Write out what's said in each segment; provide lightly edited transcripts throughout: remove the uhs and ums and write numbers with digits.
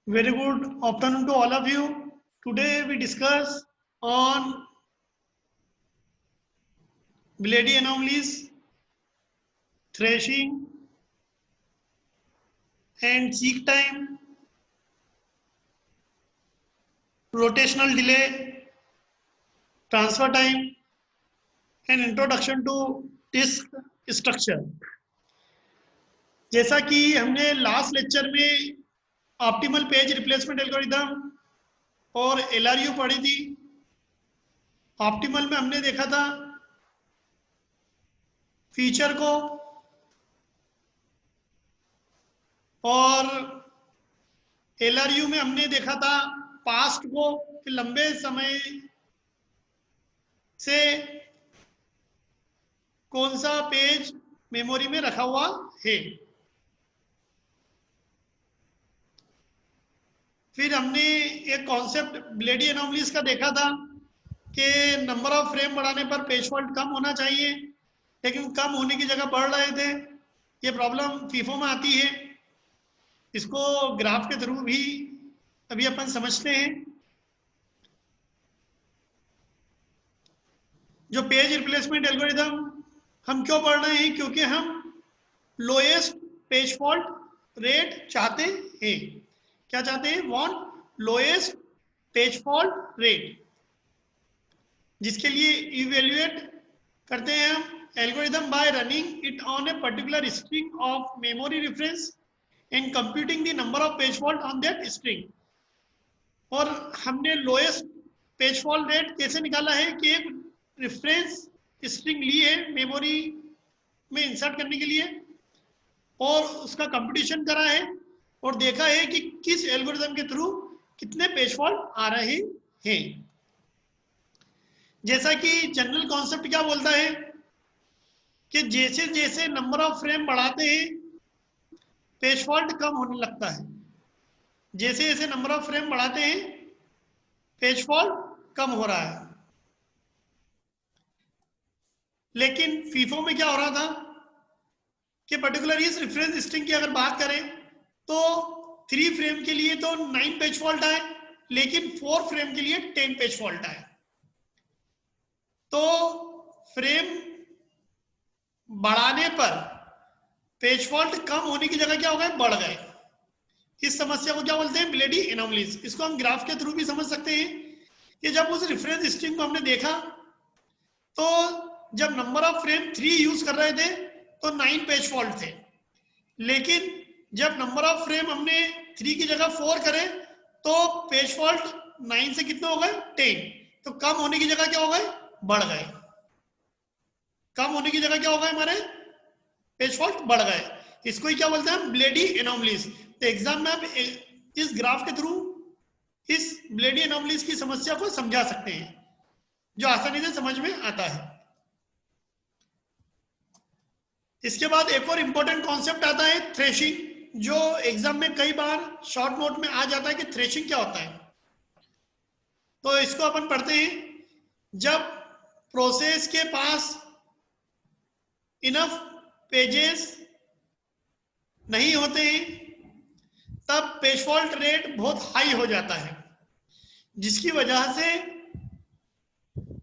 Very good afternoon to all of you. Today we discuss on Blady anomalies, thrashing and seek time, rotational delay, transfer time and introduction to disk structure. जैसा कि हमने last lecture में optimal page replacement algorithm और LRU पढ़ी थी। Optimal में हमने देखा था फीचर को और एलआरयू में हमने देखा था पास्ट को कि लंबे समय से कौन सा पेज मेमोरी में रखा हुआ है। फिर हमने एक कॉन्सेप्ट ब्लेडी एनोमलीज का देखा था कि नंबर ऑफ फ्रेम बढ़ाने पर पेज फॉल्ट कम होना चाहिए, लेकिन कम होने की जगह बढ़ रहे थे। ये प्रॉब्लम फीफो में आती है। इसको ग्राफ के थ्रू भी अभी अपन समझते हैं। जो पेज रिप्लेसमेंट एल्गोरिथम हम क्यों पढ़ रहे हैं? क्योंकि हम लोएस्ट पेज फॉल्ट रेट चाहते हैं। क्या चाहते हैं? Want lowest page fault rate, जिसके लिए इवेल्युएट करते हैं हम algorithm bye running it on a particular string of memory reference and computing the number of page fault on that string. और हमने लोएस्ट पेज फॉल्ट रेट कैसे निकाला है कि एक रेफरेंस स्ट्रिंग ली है मेमोरी में इंसर्ट करने के लिए और उसका कंपटीशन करा है और देखा है कि किस एल्गोरिथम के थ्रू कितने पेज फॉल्ट आ रहे हैं। जैसा कि जनरल कॉन्सेप्ट क्या बोलता है कि जैसे जैसे नंबर ऑफ फ्रेम बढ़ाते हैं पेज फॉल्ट कम होने लगता है। जैसे जैसे नंबर ऑफ फ्रेम बढ़ाते हैं पेज फॉल्ट कम हो रहा है। लेकिन फीफो में क्या हो रहा था कि पर्टिकुलर इस रेफरेंस स्ट्रिंग की अगर बात करें तो 3 फ्रेम के लिए तो 9 पेज फॉल्ट आए, लेकिन 4 फ्रेम के लिए 10 पेज फॉल्ट आए। तो फ्रेम बढ़ाने पर पेज फॉल्ट कम होने की जगह क्या हो गए? बढ़ गए। इस समस्या को क्या बोलते हैं? Bloody anomalies. इसको हम ग्राफ के थ्रू भी समझ सकते हैं कि जब उस रेफरेंस स्ट्रिंग को हमने देखा तो जब नंबर ऑफ फ्रेम 3 यूज कर रहे थे तो 9 पेज फॉल्ट थे, लेकिन जब नंबर ऑफ फ्रेम हमने 3 की जगह 4 करे तो पेज फॉल्ट 9 से कितने हो गए? 10। तो कम होने की जगह क्या हो गए? बढ़ गए। कम होने की जगह क्या हो गए? हमारे पेज फॉल्ट बढ़ गए। इसको ही क्या बोलते हैं? Bloody anomalies. तो एग्जाम में आप इस ग्राफ के थ्रू इस ब्लेडी एनोमलीज की समस्या को समझा सकते हैं, जो आसानी से समझ में आता है। इसके बाद एक और इंपॉर्टेंट कॉन्सेप्ट आता है थ्रेशिंग, जो एग्जाम में कई बार शॉर्ट नोट में आ जाता है कि थ्रेशिंग क्या होता है। तो इसको अपन पढ़ते हैं। जब प्रोसेस के पास इनफ पेजेस नहीं होते हैं तब पेज फॉल्ट रेट बहुत हाई हो जाता है, जिसकी वजह से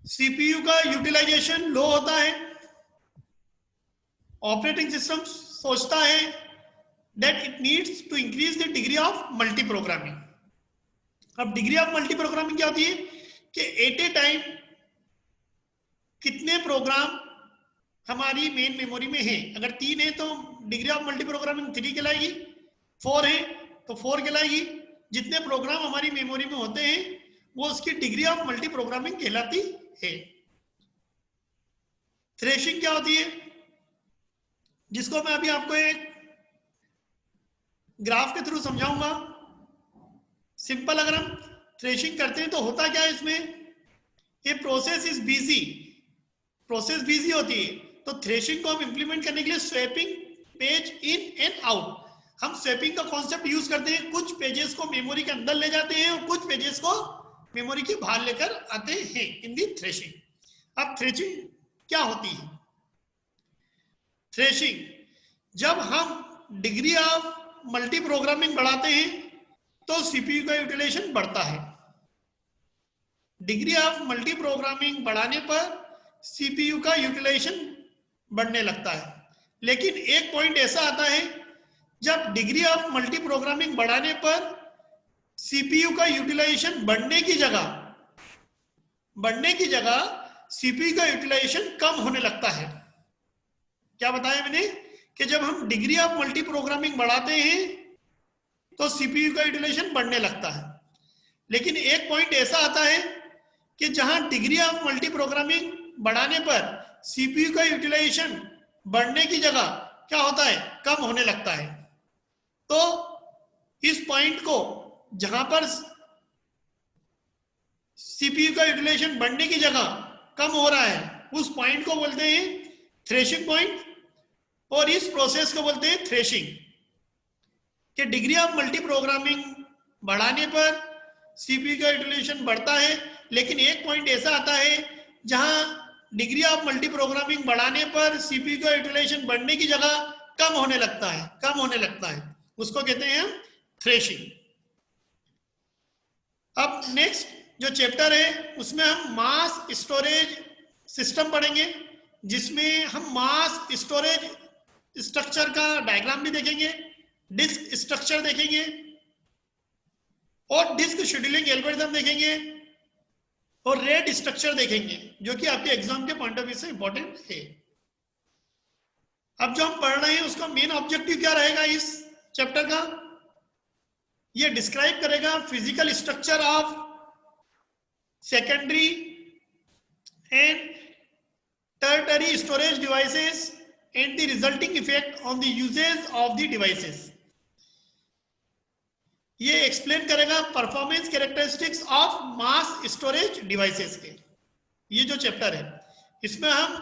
सीपीयू का यूटिलाइजेशन लो होता है। ऑपरेटिंग सिस्टम सोचता है that it needs to increase the degree of multi programming। अब डिग्री ऑफ मल्टी प्रोग्रामिंग क्या होती है कि एट ए टाइम कितने प्रोग्राम हमारी मेन मेमोरी में है। अगर 3 है तो डिग्री ऑफ मल्टी प्रोग्रामिंग 3 कहलाएगी, 4 है तो 4 कहलाएगी। जितने प्रोग्राम हमारी मेमोरी में होते हैं वो उसकी डिग्री ऑफ मल्टी प्रोग्रामिंग कहलाती है। थ्रेशिंग क्या होती है, जिसको मैं अभी आपको एक ग्राफ के थ्रू समझाऊंगा। सिंपल अगर हम थ्रेशिंग करते हैं तो होता क्या है इसमें? ये process is busy, process busy होती है। तो थ्रेशिंग को हम इंप्लीमेंट करने के लिए swapping page in and out, हम स्वैपिंग का कॉन्सेप्ट यूज करते हैं। कुछ पेजेस को मेमोरी के अंदर ले जाते हैं और कुछ पेजेस को मेमोरी के बाहर लेकर आते हैं इन दी थ्रेशिंग। अब थ्रेशिंग क्या होती है? थ्रेशिंग जब हम डिग्री ऑफ मल्टी प्रोग्रामिंग बढ़ाते हैं तो सीपीयू का यूटिलाइजेशन बढ़ता है। डिग्री ऑफ मल्टी प्रोग्रामिंग बढ़ाने पर सीपीयू का यूटिलाइजेशन बढ़ने लगता है। लेकिन एक पॉइंट ऐसा आता है जब डिग्री ऑफ मल्टी प्रोग्रामिंग बढ़ाने पर सीपीयू का यूटिलाइजेशन बढ़ने की जगह सीपीयू का यूटिलाइजेशन कम होने लगता है। क्या बताया मैंने कि जब हम डिग्री ऑफ मल्टी प्रोग्रामिंग बढ़ाते हैं तो सीपीयू का यूटिलाइजेशन बढ़ने लगता है। लेकिन एक पॉइंट ऐसा आता है कि जहां डिग्री ऑफ मल्टी प्रोग्रामिंग बढ़ाने पर सीपीयू का यूटिलाइजेशन बढ़ने की जगह क्या होता है, कम होने लगता है। तो इस पॉइंट को जहां पर सीपीयू का यूटिलाइजेशन बढ़ने की जगह कम हो रहा है उस पॉइंट को बोलते हैं थ्रेशिंग पॉइंट, और इस प्रोसेस को बोलते हैं थ्रेशिंग। कि डिग्री ऑफ मल्टी प्रोग्रामिंग बढ़ाने पर सीपीयू का यूटिलाइजेशन बढ़ता है, लेकिन एक पॉइंट ऐसा आता है जहां डिग्री ऑफ मल्टी प्रोग्रामिंग बढ़ाने पर सीपीयू का यूटिलाइजेशन बढ़ने की जगह कम होने लगता है, उसको कहते हैं थ्रेशिंग। अब नेक्स्ट जो चैप्टर है उसमें हम मास स्टोरेज सिस्टम पढ़ेंगे, जिसमें हम मास स्टोरेज स्ट्रक्चर का डायग्राम भी देखेंगे, डिस्क स्ट्रक्चर देखेंगे और डिस्क शेड्यूलिंग एल्गोरिथम देखेंगे और रेट स्ट्रक्चर देखेंगे, जो कि आपके एग्जाम के पॉइंट ऑफ व्यू से इंपॉर्टेंट है। अब जो हम पढ़ रहे हैं उसका मेन ऑब्जेक्टिव क्या रहेगा इस चैप्टर का, ये डिस्क्राइब करेगा physical structure of secondary and tertiary storage devices and the resulting effect on the usage of the devices। ये एक्सप्लेन करेगा performance characteristics of mass storage devices के। ये जो चैप्टर है इसमें हम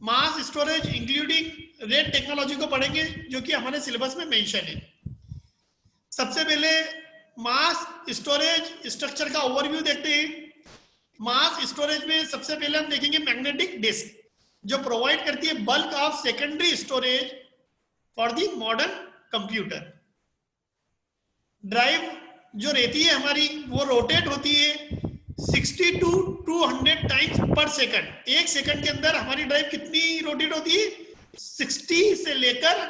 mass storage including rate technology को पढ़ेंगे, जो कि हमारे सिलेबस में मेंशन है। सबसे पहले मास स्टोरेज स्ट्रक्चर का ओवरव्यू देखते हैं। मास स्टोरेज में सबसे पहले हम देखेंगे मैग्नेटिक डिस्क, जो प्रोवाइड करती है bulk of secondary storage for the modern computer. Drive जो रहती है हमारी वो रोटेट होती है 60 to 200 टाइम्स पर सेकंड। एक सेकंड के अंदर हमारी ड्राइव कितनी रोटेट होती है, 60 से लेकर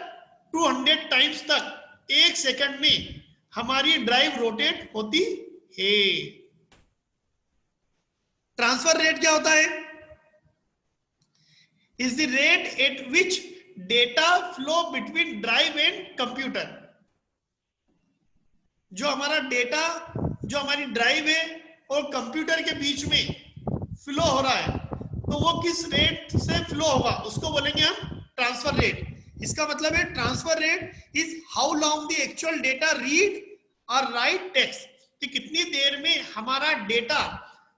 200 टाइम्स तक एक सेकंड में हमारी ड्राइव रोटेट होती है। ट्रांसफर रेट क्या होता है, is the rate at which data flow between drive and computer। जो हमारा डेटा जो हमारी ड्राइव है और कंप्यूटर के बीच में फ्लो हो रहा है, तो वो किस रेट से फ्लो होगा उसको बोलेंगे हम ट्रांसफर रेट। इसका मतलब है transfer rate is how long the actual data read और राइट टेक्स्ट, कि कितनी देर में हमारा डेटा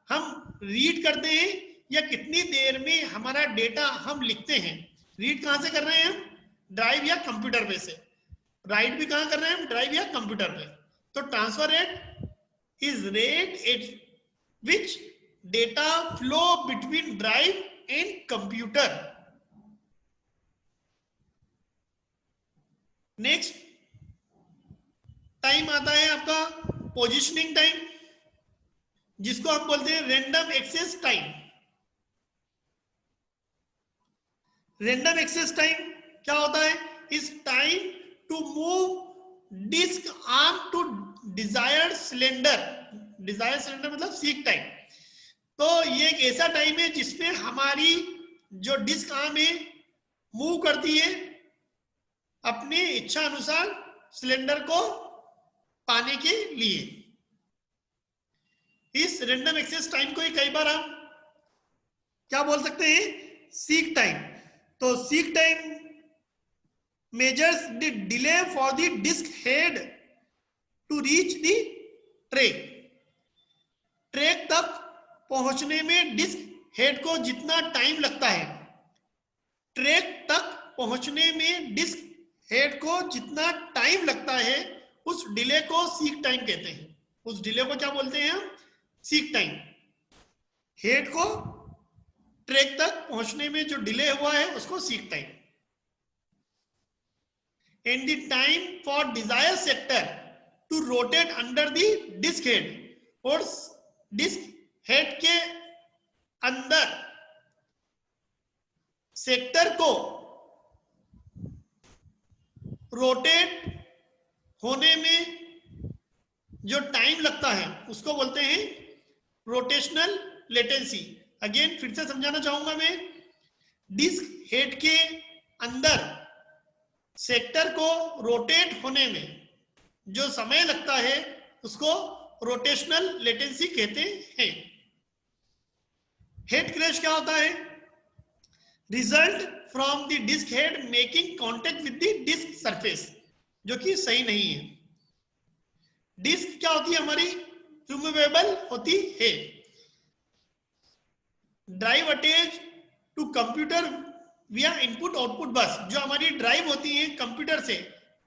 हम रीड करते हैं या कितनी देर में हमारा डेटा हम लिखते हैं। रीड कहां से कर रहे हैं हम, ड्राइव या कंप्यूटर पे से। राइट भी कहां कर रहे हैं हम, ड्राइव या कंप्यूटर पे। तो transfer rate is rate at which data flow between drive and computer. Next time आता है आपका पोजिशनिंग टाइम, जिसको हम बोलते हैं random access time. Random access time क्या होता है, is time to move disk arm to desired cylinder. Desired cylinder मतलब सीक टाइम। तो ये एक ऐसा टाइम है जिसमें हमारी जो डिस्क आर्म है मूव करती है अपनी इच्छा अनुसार सिलेंडर को पाने के लिए। इस रैंडम एक्सेस टाइम को ही कई बार हम क्या बोल सकते हैं, सीक टाइम। तो seek time measures the delay for the disk head to reach the track. Track तक पहुंचने में डिस्क हेड को जितना टाइम लगता है, ट्रैक तक पहुंचने में डिस्क हेड को जितना टाइम लगता है, उस डिले को सीक टाइम कहते हैं। उस डिले को क्या बोलते हैं हम, सीक टाइम। हेड को ट्रैक तक पहुंचने में जो डिले हुआ है उसको seek time. And the time for desire sector to rotate under the disk head, और डिस्क हेड के अंदर सेक्टर को रोटेट होने में जो टाइम लगता है उसको बोलते हैं रोटेशनल लेटेंसी। अगेन फिर से समझाना चाहूंगा मैं, डिस्क हेड के अंदर सेक्टर को रोटेट होने में जो समय लगता है उसको रोटेशनल लेटेंसी कहते हैं। हेड क्रैश क्या होता है? Result from the disk head making contact with the disk surface, जो कि सही नहीं है। डिस्क क्या होती है हमारी? रिमूवेबल होती है। ड्राइव अटैच टू कंप्यूटर विया इनपुट आउटपुट बस, जो हमारी ड्राइव होती है कंप्यूटर से,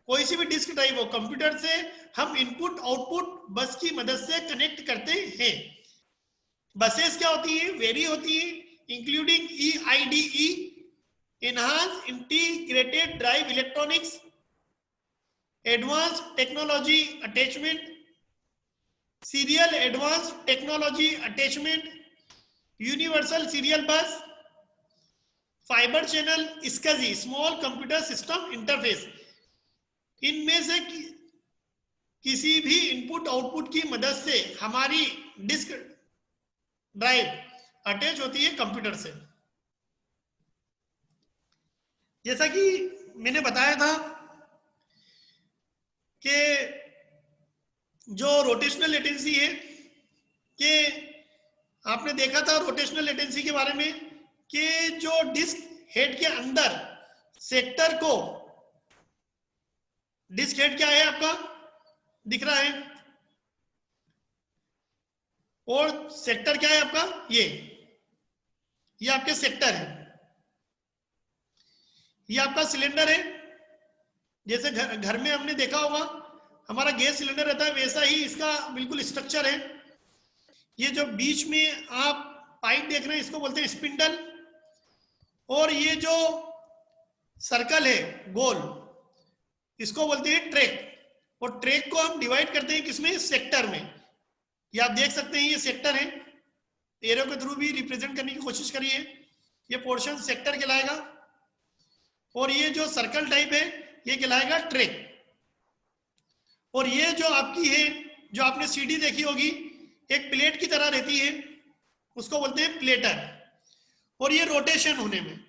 कोई सी भी डिस्क ड्राइव हो, कंप्यूटर से हम इनपुट आउटपुट बस की मदद से कनेक्ट करते हैं। बसेस क्या होती है? वेरी होती है, including EIDE, enhance integrated drive electronics, advance technology attachment, serial advance technology attachment, universal serial बस, fibre channel, SCSI small computer system interface. इनमें से किसी भी इनपुट आउटपुट की मदद से हमारी डिस्क ड्राइव अटैच होती है कंप्यूटर से। जैसा कि मैंने बताया था कि जो रोटेशनल लेटेंसी है, कि आपने देखा था रोटेशनल लेटेंसी के बारे में कि जो डिस्क हेड के अंदर सेक्टर को, डिस्क हेड क्या है आपका दिख रहा है, और सेक्टर क्या है आपका? ये आपके सेक्टर है, ये आपका सिलेंडर है। जैसे घर में हमने देखा होगा हमारा गैस सिलेंडर रहता है, वैसा ही इसका बिल्कुल स्ट्रक्चर है। ये जो बीच में आप पाइप देख रहे हैं इसको बोलते हैं स्पिंडल, और ये जो सर्कल है गोल इसको बोलते हैं ट्रैक। और ट्रैक को हम डिवाइड करते हैं किसमें? सेक्टर में। ये आप देख सकते हैं ये सेक्टर है, एरो के थ्रू भी रिप्रेजेंट करने की कोशिश करिए, ये पोर्शन सेक्टर कहलाएगा, और ये जो सर्कल टाइप है ये कहलाएगा ट्रैक। और ये जो आपकी है, जो आपने सीडी देखी होगी एक प्लेट की तरह रहती है, उसको बोलते हैं प्लेटर। और ये रोटेशन होने में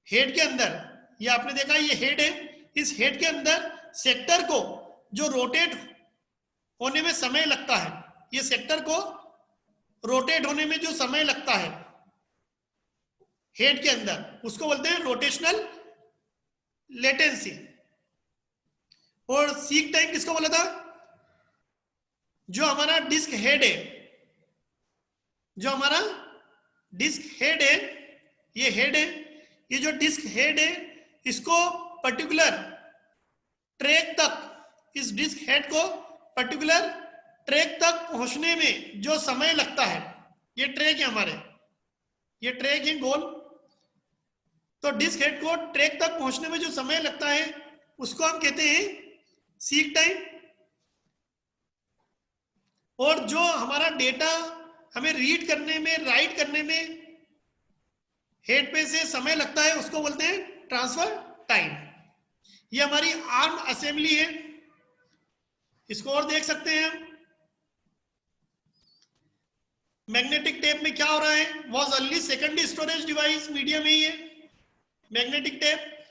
हेड के अंदर, ये आपने देखा ये हेड है, इस हेड के अंदर सेक्टर को जो रोटेट होने में समय लगता है, ये सेक्टर को रोटेट होने में जो समय लगता है हेड के अंदर, उसको बोलते हैं रोटेशनल लेटेंसी। और सीक टाइम किसको बोला था? जो हमारा डिस्क हेड है, जो हमारा डिस्क हेड है, ये हेड है, ये जो डिस्क हेड है इसको पर्टिकुलर ट्रैक तक, इस डिस्क हेड को पर्टिकुलर ट्रैक तक पहुंचने में जो समय लगता है, ये ट्रैक है हमारे, ये ट्रैक है गोल। तो डिस्क हेड को ट्रैक तक पहुंचने में जो समय लगता है उसको हम कहते हैं सीक टाइम। और जो हमारा डेटा हमें रीड करने में, राइट करने में हेड पे से समय लगता है उसको बोलते हैं ट्रांसफर टाइम। ये हमारी आर्म असेंबली है, इसको और देख सकते हैं हम। मैग्नेटिक टेप में क्या हो रहा है? Was early secondary storage device, media में ही है। मैग्नेटिक टेप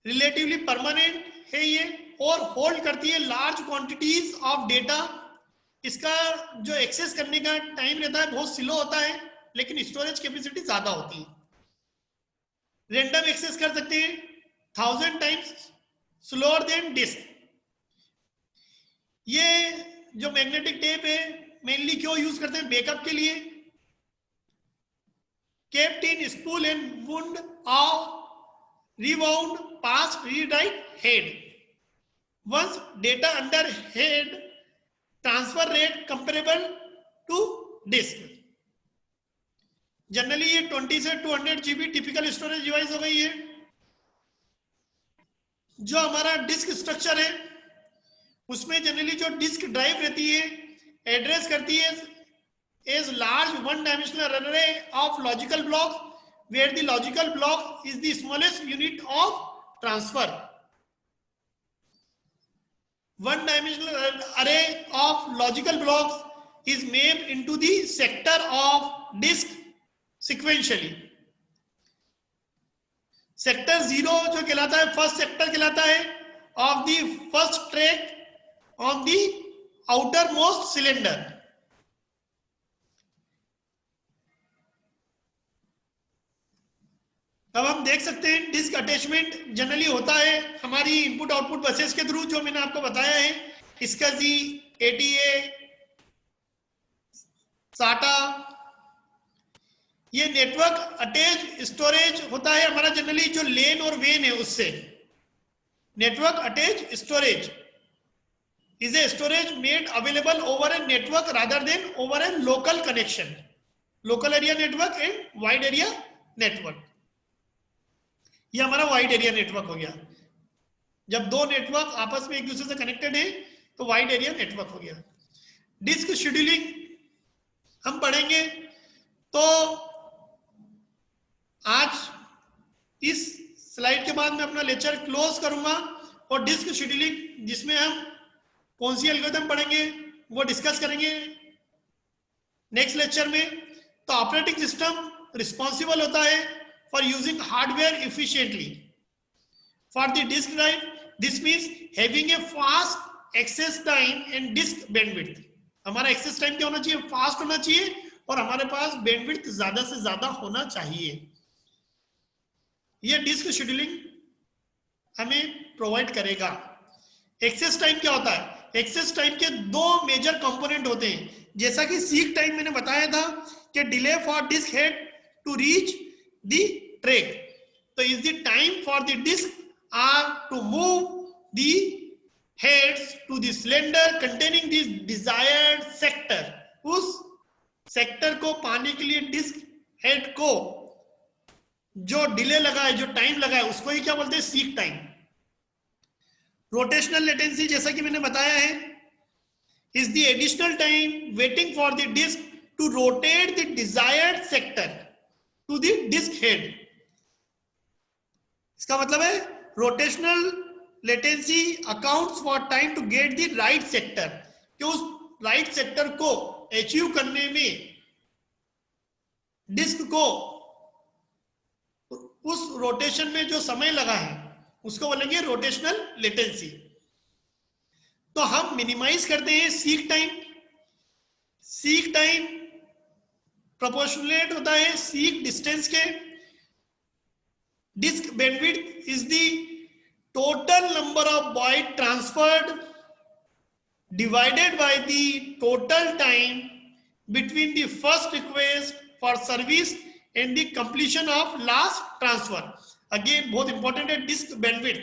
रिलेटिवली परमानेंट है ये, और होल्ड करती है लार्ज क्वांटिटीज ऑफ डेटा। इसका जो एक्सेस करने का टाइम रहता है बहुत स्लो होता है, लेकिन स्टोरेज कैपेसिटी ज्यादा होती है। रैंडम एक्सेस कर सकते हैं 1000 टाइम्स स्लोअर देन डिस्क। ये जो मैग्नेटिक टेप है मेनली क्यों यूज करते हैं? बैकअप के लिए। kept in spool and wound or rewound past read-write head. Once data under head transfer rate comparable to disk. Generally ये 20 से 200 GB टिपिकल स्टोरेज डिवाइस हो गई है। जो हमारा डिस्क स्ट्रक्चर है उसमें जनरली जो डिस्क ड्राइव रहती है एड्रेस करती है as large one dimensional array of logical blocks where the logical block is the smallest unit of transfer. One dimensional array of logical blocks is mapped into the sector of disk sequentially. Sector 0 जो कहलाता है first sector कहलाता है of the first track on the outer most cylinder. अब हम देख सकते हैं डिस्क अटैचमेंट जनरली होता है हमारी इनपुट आउटपुट बसेस के थ्रू, जो मैंने आपको बताया है SCSI, ATA, SATA. ये नेटवर्क अटैच स्टोरेज होता है हमारा जनरली जो लेन और वेन है उससे. Network attach storage is a storage made available over a network rather than over A local connection. Local area network and wide area network. ये हमारा वाइड एरिया नेटवर्क हो गया. जब दो नेटवर्क आपस में एक दूसरे से कनेक्टेड है तो वाइड एरिया नेटवर्क हो गया. डिस्क शेड्यूलिंग हम पढ़ेंगे. तो आज इस स्लाइड के बाद मैं अपना लेक्चर क्लोज करूंगा और डिस्क शेड्यूलिंग जिसमें हम कौन सी एल्गोरिथम पढ़ेंगे वो डिस्कस करेंगे नेक्स्ट लेक्चर में. तो ऑपरेटिंग सिस्टम रिस्पॉन्सिबल होता है for using hardware efficiently for the disk drive. This means having a fast access time and disk bandwidth. हमारा एक्सेस टाइम क्या होना चाहिए? फास्ट होना चाहिए और हमारे पास बैंडविड्थ ज्यादा से ज्यादा होना चाहिए. ये डिस्क शेड्यूलिंग हमें प्रोवाइड करेगा. एक्सेस टाइम क्या होता है? एक्सेस टाइम के दो मेजर कंपोनेंट होते हैं. जैसा कि सीक टाइम मैंने बताया था कि delay for disk head to reach the track. So is the time for the disk are to move the heads to the cylinder containing this desired sector. उस sector को पाने के लिए डिस्क हेड को जो डिले लगा है, जो टाइम लगा है, उसको ही क्या बोलते हैं? Seek time. रोटेशनल लेटेंसी जैसा कि मैंने बताया है is the additional time waiting for the disk to rotate the desired sector to the disk head. इसका मतलब है rotational latency accounts for time to get the right sector. कि उस राइट सेक्टर को अचीव करने में डिस्क को उस रोटेशन में जो समय लगा है उसको बोलेंगे रोटेशनल लेटेंसी. तो हम मिनिमाइज करते हैं seek time. Seek time proportionate होता है सीक डिस्टेंस के. Disk bandwidth is the total number of byte transferred divided by the total time between the first request for service and the completion of last transfer. Again बहुत important है disk bandwidth,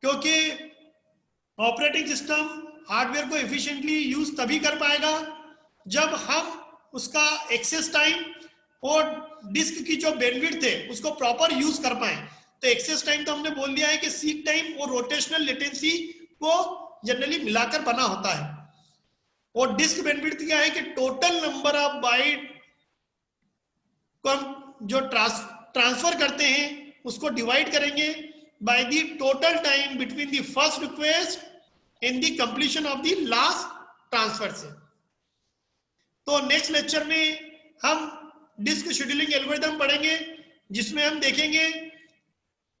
क्योंकि operating system hardware को efficiently use तभी कर पाएगा जब हम उसका एक्सेस टाइम और डिस्क की जो बैंडविड्थ है उसको प्रॉपर यूज कर पाए. तो एक्सेस टाइम तो हमने बोल दिया है कि सीक टाइम और रोटेशनल लेटेंसी को जनरली मिलाकर बना होता है. और डिस्क बैंडविड्थ क्या है कि टोटल नंबर ऑफ बाइट को हम जो ट्रांसफर करते हैं उसको डिवाइड करेंगे bye the total time between the first request and the completion of the last transfer से. तो नेक्स्ट लेक्चर में हम डिस्क शेड्यूलिंग एल्गोरिथम पढ़ेंगे जिसमें हम देखेंगे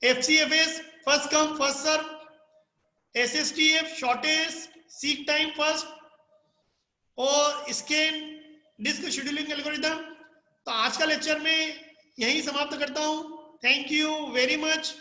FCFS first come first serve, SSTF shortest seek time first और स्कैन डिस्क शेड्यूलिंग एल्गोरिथम. तो आज का लेक्चर में यहीं समाप्त करता हूं. Thank you very much.